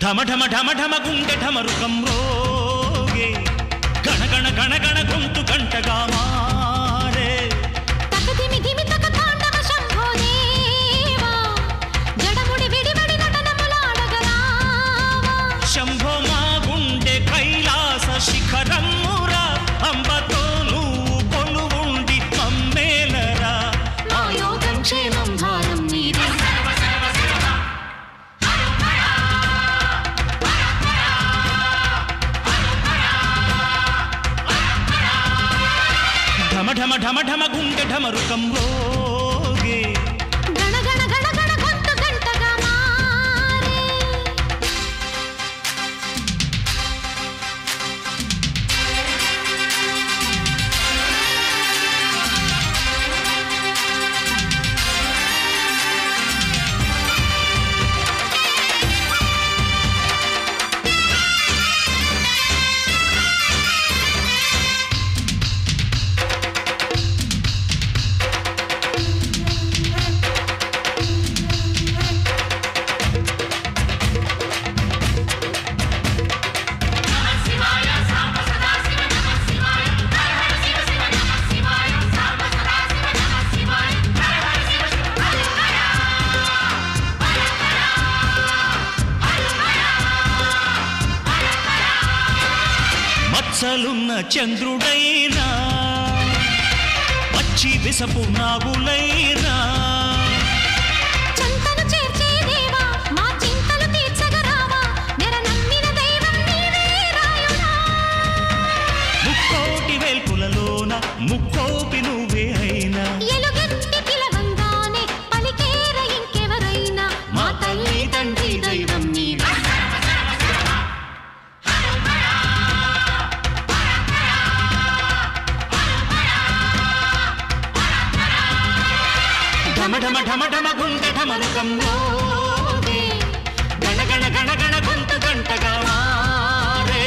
ఢమ ఢమ ఢమ ఢమ గుండె ఢమరుకం రోగే గణ గణ గణ గణ గొంతు గంటగా మారే తకదిమి దిమి తక తాండవ శంభో దేవా జడముడి విడివడి నటనములాడగరావా శంభో మా గుండె కైలాస శిఖరమురా అంబతో నువ్వు కొలువుండి మమ్మేలరా మా యోగం క్షేమం భారం నీదే ఢమ ఢమ ఢమ ఢమ గుండె ఢమరుకం రోగే గణ గణ గణ గణ గొంతు గంటగా మారే మచ్చలున్న చంద్రుడైనా పచ్చి విసపు నాగులైనా చంతను చేర్చే దేవా మా చింతలు తీర్చగరావా నెర నమ్మిన దైవం నీవే రాయుడా ముక్కోటి వేల్పులలోన ముక్కోపి నువ్వే అయినా ఎలుగెత్తి పిలవంగానే పలికేర ఇంకెవరైనా మా తల్లి తండ్రి దైవం నీవే ఢమ ఢమ ఢమ ఢమ గుండె ఢమరుకం రోగే గణ గణ గణ గణ గొంతు గంటగా మారే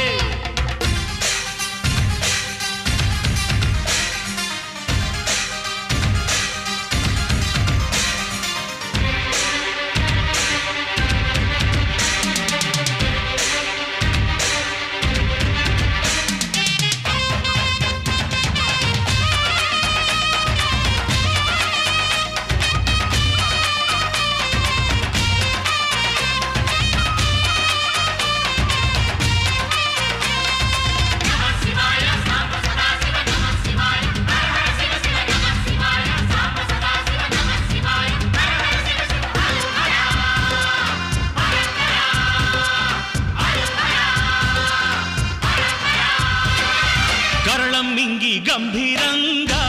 కరళం మింగి గంభీరంగా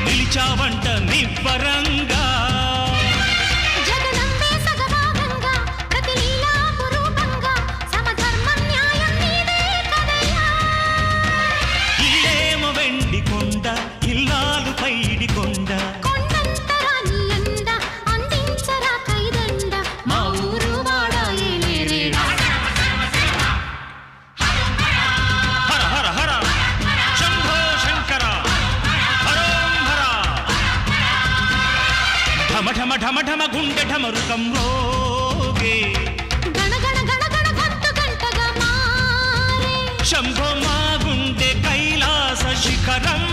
నిలిచావంట నిబ్బరంగా జగనంబే సగభాగంగా ప్రతి లీలా పురూపంగా సమధర్మం న్యాయం నీదే కదయ్యా ఇల్లేమ వెండి కొండ ఇల్లాలు పైడి కొండ కొండంతరా నీ అండ అందించరా కైదండ మా ఊరు వాడ ఏలేరేడా హర హర హర శంభో శంకర హరోం హర ఢమ ఢమ ఢమ ఢమ గుండె ఢమరుకం రోగే గణ గణ గణ గణ గొంతు గంటగా మారే శంభో మా గుండె కైలాస శిఖరం